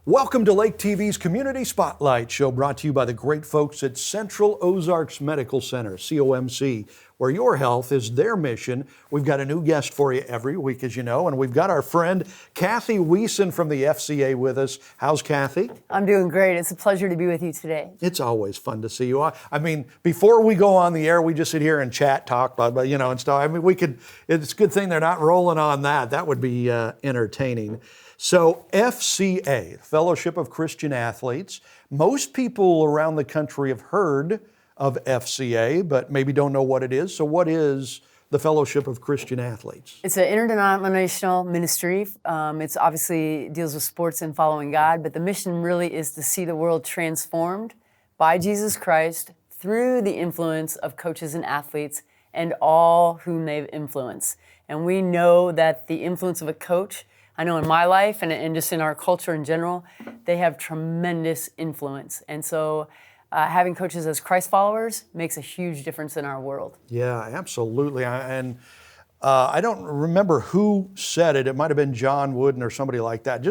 Welcome to Lake TV's Community Spotlight Show, brought to you by the great folks at Central Ozarks Medical Center, COMC, where your health is their mission. We've got a new guest for you every week, as you know, and we've got our friend Kathy Wiesen from the FCA with us. How's Kathy? I'm doing great. It's a pleasure to be with you today. I always fun to see you. I mean, before we go on the air, we just sit here and chat, talk about, and stuff. I mean, it's a good thing they're not rolling on that. That would be entertaining. So FCA, Fellowship of Christian Athletes, most people around the country have heard of FCA, but maybe don't know what it is. So what is the Fellowship of Christian Athletes? It's an interdenominational ministry. It's obviously deals with sports and following God, but the mission really is to see the world transformed by Jesus Christ through the influence of coaches and athletes and all whom they've influenced. And we know that the influence of a coach, I know in my life and just in our culture in general, they have tremendous influence. And so having coaches as Christ followers makes a huge difference in our world. Yeah, absolutely. I don't remember who said it. It might have been John Wooden or somebody like that.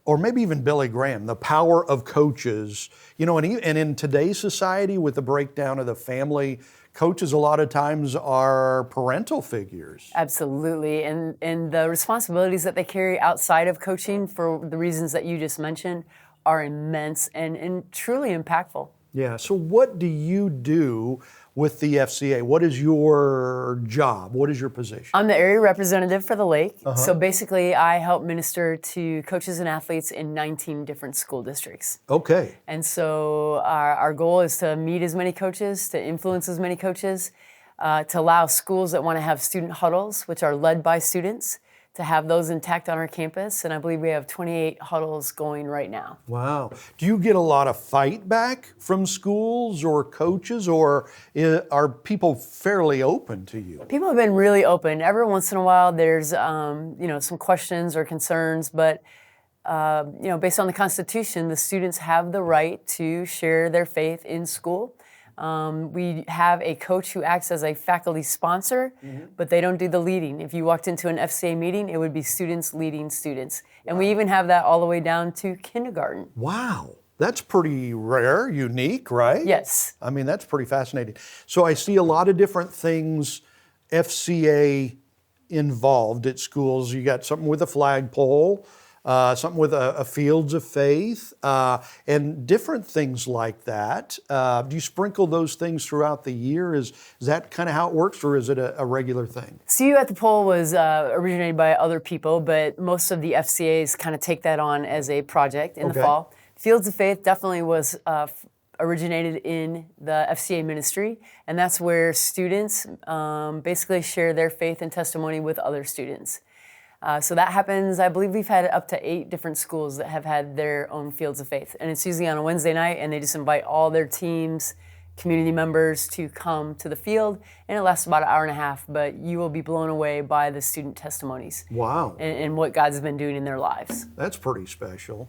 Or maybe even Billy Graham, the power of coaches. And in today's society with the breakdown of the family, coaches a lot of times are parental figures. Absolutely, and the responsibilities that they carry outside of coaching for the reasons that you just mentioned are immense and truly impactful. Yeah, so what do you do with the FCA? What is your job? What is your position? I'm the area representative for the Lake. So basically I help minister to coaches and athletes in 19 different school districts. Okay. And so our goal is to meet as many coaches, to influence as many coaches, to allow schools that want to have student huddles, which are led by students, to have those intact on our campus. And I believe we have 28 huddles going right now. Wow. Do you get a lot of fight back from schools or coaches, or are people fairly open to you? People have been really open. Every once in a while there's some questions or concerns, but based on the Constitution, the students have the right to share their faith in school. We have a coach who acts as a faculty sponsor, but they don't do the leading. If you walked into an FCA meeting, it would be students leading students. And we even have that all the way down to kindergarten. Wow. That's pretty rare, unique, right? Yes. I mean, that's pretty fascinating. So I see a lot of different things FCA involved at schools. You got something with a flagpole, something with a Fields of Faith, and different things like that. Do you sprinkle those things throughout the year? Is that kind of how it works, or is it a regular thing? See You at the Pole was originated by other people, but most of the FCAs kind of take that on as a project in the fall. Fields of Faith definitely was originated in the FCA ministry, and that's where students basically share their faith and testimony with other students. So that happens, I believe we've had up to 8 different schools that have had their own Fields of Faith. And it's usually on a Wednesday night, and they just invite all their teams, community members to come to the field, and it lasts about an hour and a half, but you will be blown away by the student testimonies. Wow. And what God's been doing in their lives. That's pretty special.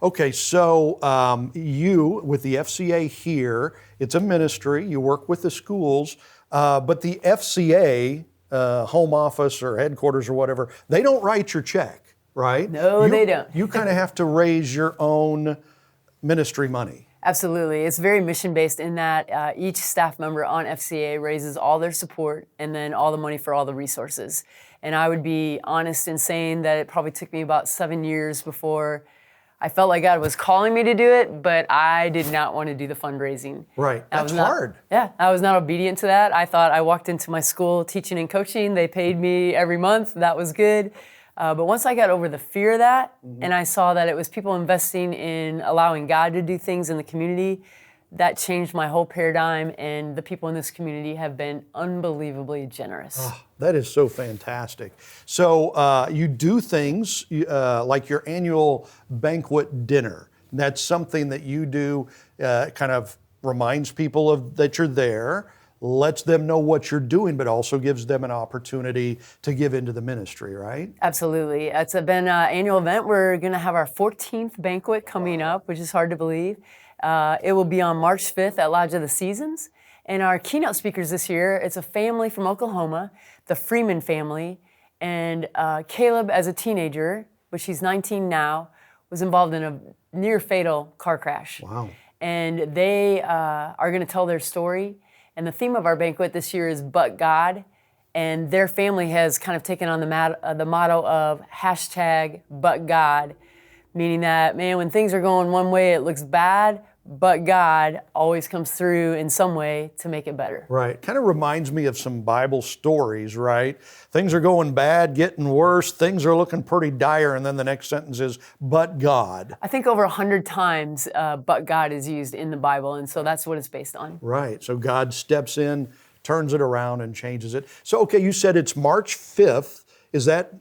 Okay, so you, with the FCA here, it's a ministry, you work with the schools, but the FCA, home office or headquarters or whatever, they don't write your check, right? No, they don't. You kind of have to raise your own ministry money. Absolutely. It's very mission-based in that each staff member on FCA raises all their support and then all the money for all the resources. And I would be honest in saying that it probably took me about 7 years before I felt like God was calling me to do it, but I did not want to do the fundraising. Right, that's hard. Yeah, I was not obedient to that. I thought I walked into my school teaching and coaching. They paid me every month. That was good. But once I got over the fear of that, and I saw that it was people investing in allowing God to do things in the community, that changed my whole paradigm, and the people in this community have been unbelievably generous. Oh, that is so fantastic. So you do things like your annual banquet dinner. That's something that you do, kind of reminds people that you're there, lets them know what you're doing, but also gives them an opportunity to give into the ministry, right? Absolutely. It's been an annual event. We're going to have our 14th banquet coming up, which is hard to believe. It will be on March 5th at Lodge of the Seasons. And our keynote speakers this year, it's a family from Oklahoma, the Freeman family, and Caleb as a teenager, which he's 19 now, was involved in a near fatal car crash. Wow. And they are going to tell their story. And the theme of our banquet this year is But God. And their family has kind of taken on the motto of #But God, meaning that, man, when things are going one way, it looks bad, but God always comes through in some way to make it better. Right. Kind of reminds me of some Bible stories, right? Things are going bad, getting worse, things are looking pretty dire, and then the next sentence is, but God. I think over 100 times, but God is used in the Bible, and so that's what it's based on. Right. So God steps in, turns it around, and changes it. So, okay, you said it's March 5th. Is that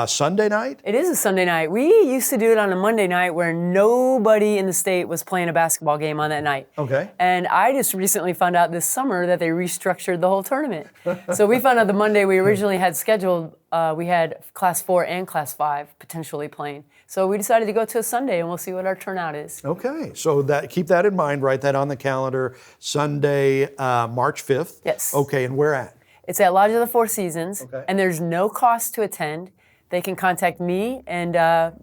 Sunday night? It is a Sunday night. We used to do it on a Monday night where nobody in the state was playing a basketball game on that night. Okay. And I just recently found out this summer that they restructured the whole tournament. So we found out the Monday we originally had scheduled, we had Class 4 and Class 5 potentially playing. So we decided to go to a Sunday, and we'll see what our turnout is. Okay, so keep that in mind. Write that on the calendar. Sunday, March 5th. Yes. Okay, and where at? It's at Lodge of the Four Seasons, Okay. and there's no cost to attend. They can contact me, and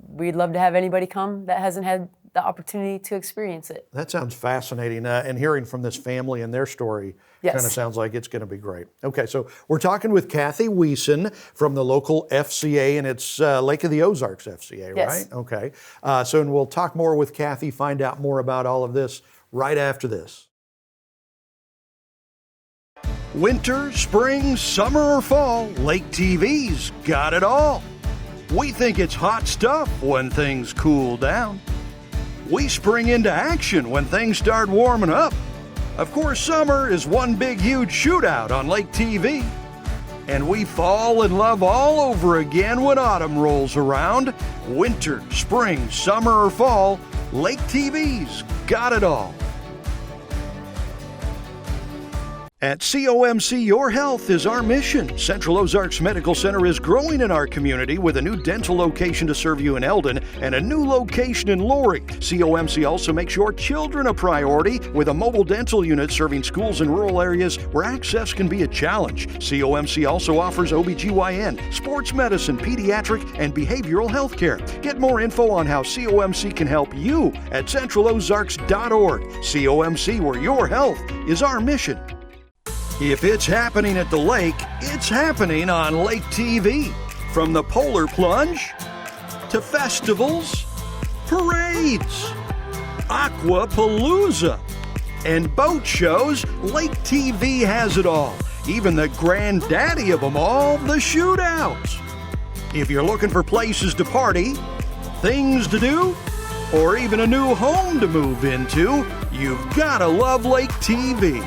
we'd love to have anybody come that hasn't had the opportunity to experience it. That sounds fascinating. And hearing from this family and their story Yes. kind of sounds like it's going to be great. Okay, so we're talking with Kathy Wiesen from the local FCA, and it's Lake of the Ozarks FCA, Yes. right? Okay. And we'll talk more with Kathy, find out more about all of this right after this. Winter, spring, summer, or fall, Lake TV's got it all. We think it's hot stuff when things cool down. We spring into action when things start warming up. Of course, summer is one big, huge shootout on Lake TV. And we fall in love all over again when autumn rolls around. Winter, spring, summer, or fall, Lake TV's got it all. At COMC, your health is our mission. Central Ozarks Medical Center is growing in our community with a new dental location to serve you in Eldon and a new location in Lori. COMC also makes your children a priority with a mobile dental unit serving schools in rural areas where access can be a challenge. COMC also offers OBGYN, sports medicine, pediatric, and behavioral health care. Get more info on how COMC can help you at centralozarks.org. COMC, where your health is our mission. If it's happening at the lake, it's happening on Lake TV. From the polar plunge to festivals, parades, aquapalooza, and boat shows, Lake TV has it all. Even the granddaddy of them all, the shootouts. If you're looking for places to party, things to do, or even a new home to move into, you've gotta love Lake TV.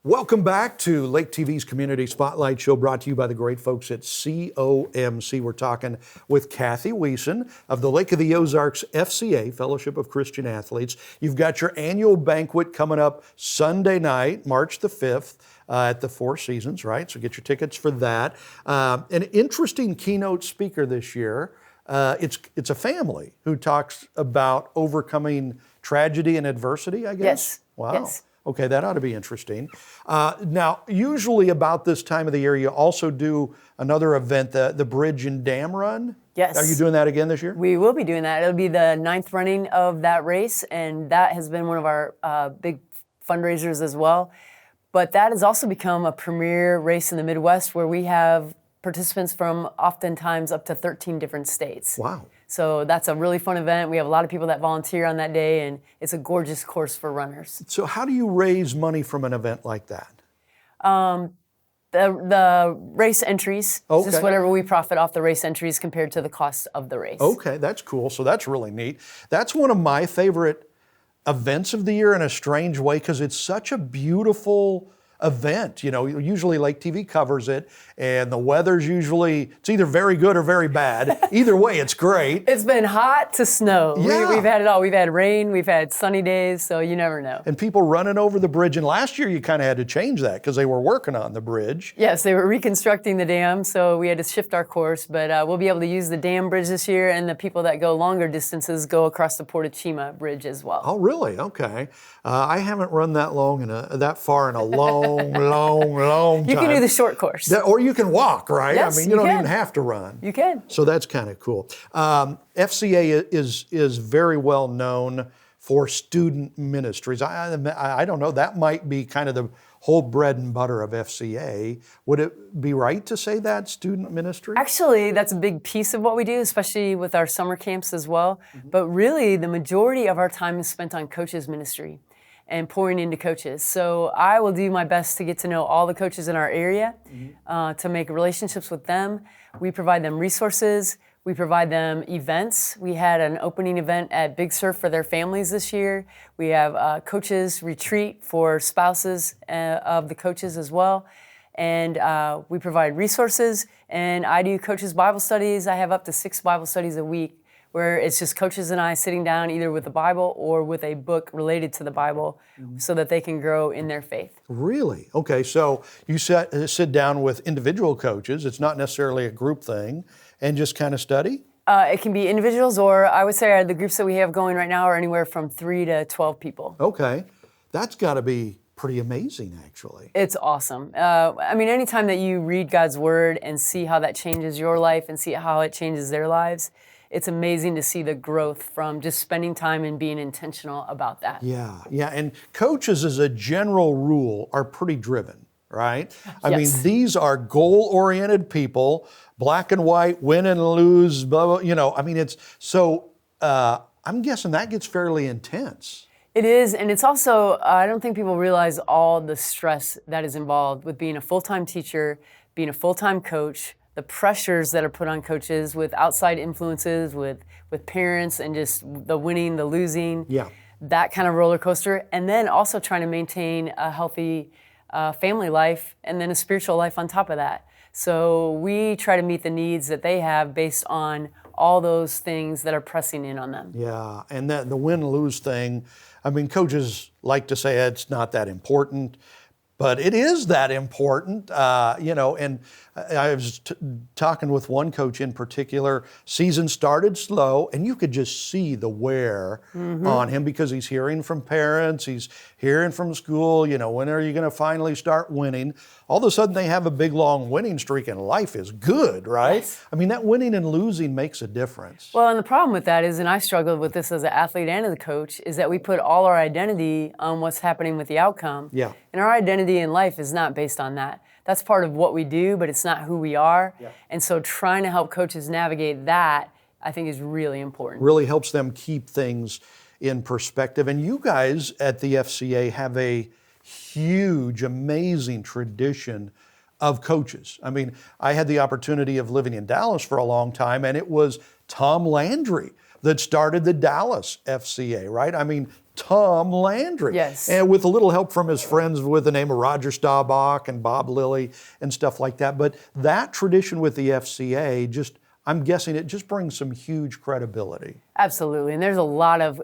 Welcome back to Lake TV's Community Spotlight Show, brought to you by the great folks at COMC. We're talking with Kathy Wiesen of the Lake of the Ozarks FCA, Fellowship of Christian Athletes. You've got your annual banquet coming up Sunday night, March the 5th, at the Four Seasons, right? So get your tickets for that. An interesting keynote speaker this year. It's a family who talks about overcoming tragedy and adversity, I guess? Yes. Wow. Yes. Okay, that ought to be interesting. Now, usually about this time of the year, you also do another event, the Bridge and Dam Run. Yes. Are you doing that again this year? We will be doing that. It'll be the 9th running of that race, and that has been one of our big fundraisers as well. But that has also become a premier race in the Midwest where we have participants from oftentimes up to 13 different states. Wow. So that's a really fun event. We have a lot of people that volunteer on that day, and it's a gorgeous course for runners. So how do you raise money from an event like that? The race entries, Okay. just whatever we profit off the race entries compared to the cost of the race. Okay, that's cool. So that's really neat. That's one of my favorite events of the year in a strange way because it's such a beautiful event. You know, usually Lake TV covers it, and the weather's usually, it's either very good or very bad. Either way, it's great. It's been hot to snow. Yeah. We've had it all. We've had rain, we've had sunny days, so you never know. And people running over the bridge. And last year you kind of had to change that because they were working on the bridge. Yes, they were reconstructing the dam, so we had to shift our course, but we'll be able to use the dam bridge this year, and the people that go longer distances go across the Port of Chima bridge as well. Oh, really? Okay. I haven't run that long that far in a long long time. You can do the short course. Or you can walk, right? Yes, I mean, you don't can. even have to run. You can. So that's kind of cool. FCA is very well known for student ministries. I don't know, that might be kind of the whole bread and butter of FCA. Would it be right to say that, student ministry? Actually, that's a big piece of what we do, especially with our summer camps as well. But really, the majority of our time is spent on coaches ministry and pouring into coaches. So I will do my best to get to know all the coaches in our area, to make relationships with them. We provide them resources. We provide them events. We had an opening event at Big Surf for their families this year. We have a coaches retreat for spouses of the coaches as well. And we provide resources, and I do coaches Bible studies. I have up to 6 Bible studies a week where it's just coaches and I sitting down either with the Bible or with a book related to the Bible so that they can grow in their faith. Really? Okay, so you sit down with individual coaches. It's not necessarily a group thing, and just kind of study? It can be individuals, or I would say the groups that we have going right now are anywhere from 3 to 12 people. Okay, that's got to be pretty amazing, actually. It's awesome. I mean, anytime that you read God's Word and see how that changes your life and see how it changes their lives, it's amazing to see the growth from just spending time and being intentional about that. Yeah, and coaches as a general rule are pretty driven, right? I mean, these are goal-oriented people, black and white, win and lose, blah, blah, you know, I mean, it's so, I'm guessing that gets fairly intense. It is, and it's also, I don't think people realize all the stress that is involved with being a full-time teacher, being a full-time coach, the pressures that are put on coaches with outside influences, with parents, and just the winning, the losing, that kind of roller coaster, and then also trying to maintain a healthy family life and then a spiritual life on top of that. So we try to meet the needs that they have based on all those things that are pressing in on them. Yeah, and that the win-lose thing, I mean, coaches like to say it's not that important, but it is that important, you know, and I was talking with one coach in particular. Season started slow, and you could just see the wear on him because he's hearing from parents, he's hearing from school, you know, when are you going to finally start winning? All of a sudden they have a big, long winning streak, and life is good, right? Yes. I mean, that winning and losing makes a difference. Well, and the problem with that is, and I struggled with this as an athlete and as a coach, is that we put all our identity on what's happening with the outcome. Yeah. And our identity in life is not based on that. That's part of what we do, but it's not who we are. Yeah. And so trying to help coaches navigate that, I think, is really important. Really helps them keep things in perspective. And you guys at the FCA have a huge, amazing tradition of coaches. I mean, I had the opportunity of living in Dallas for a long time, and it was Tom Landry that started the Dallas FCA, right? I mean, Tom Landry. Yes. And with a little help from his friends with the name of Roger Staubach and Bob Lilly and stuff like that. But that tradition with the FCA, just, I'm guessing it just brings some huge credibility. Absolutely. And there's a lot of,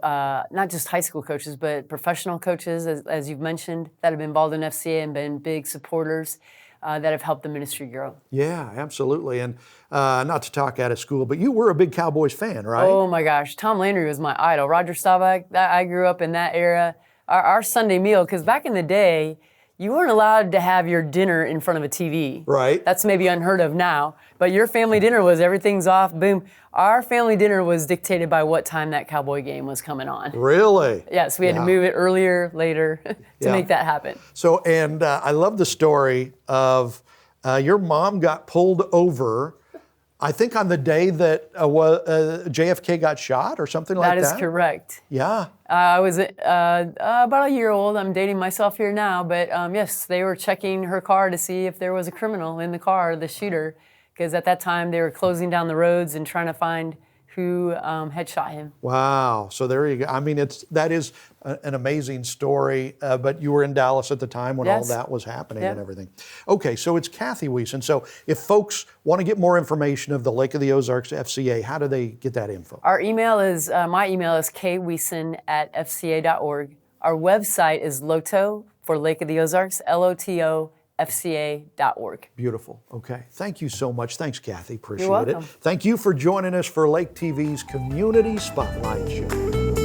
not just high school coaches, but professional coaches, as you've mentioned, that have been involved in FCA and been big supporters that have helped the ministry grow. Yeah, absolutely. And not to talk out of school, but you were a big Cowboys fan, right? Oh my gosh, Tom Landry was my idol. Roger Staubach, I grew up in that era. Our Sunday meal, because back in the day, you weren't allowed to have your dinner in front of a TV. Right. That's maybe unheard of now. But your family dinner was everything's off, boom. Our family dinner was dictated by what time that Cowboy game was coming on. Really? Yes, we had to move it earlier, later to make that happen. So, and I love the story of your mom got pulled over, I think on the day that JFK got shot or something like that? That is correct. Yeah. I was about a year old. I'm dating myself here now, but yes, they were checking her car to see if there was a criminal in the car, the shooter, because at that time they were closing down the roads and trying to find who had shot him. Wow. So there you go. I mean, that is an amazing story, but you were in Dallas at the time when all that was happening and everything. Okay, so it's Kathy Wiesen. So if folks want to get more information of the Lake of the Ozarks FCA, how do they get that info? Our email is, my email is kwiesen@fca.org. Our website is LOTO for Lake of the Ozarks, LOTO. FCA.org. Beautiful. Okay. Thank you so much. Thanks, Kathy. Appreciate You're welcome. it. Thank you for joining us for Lake TV's Community Spotlight Show.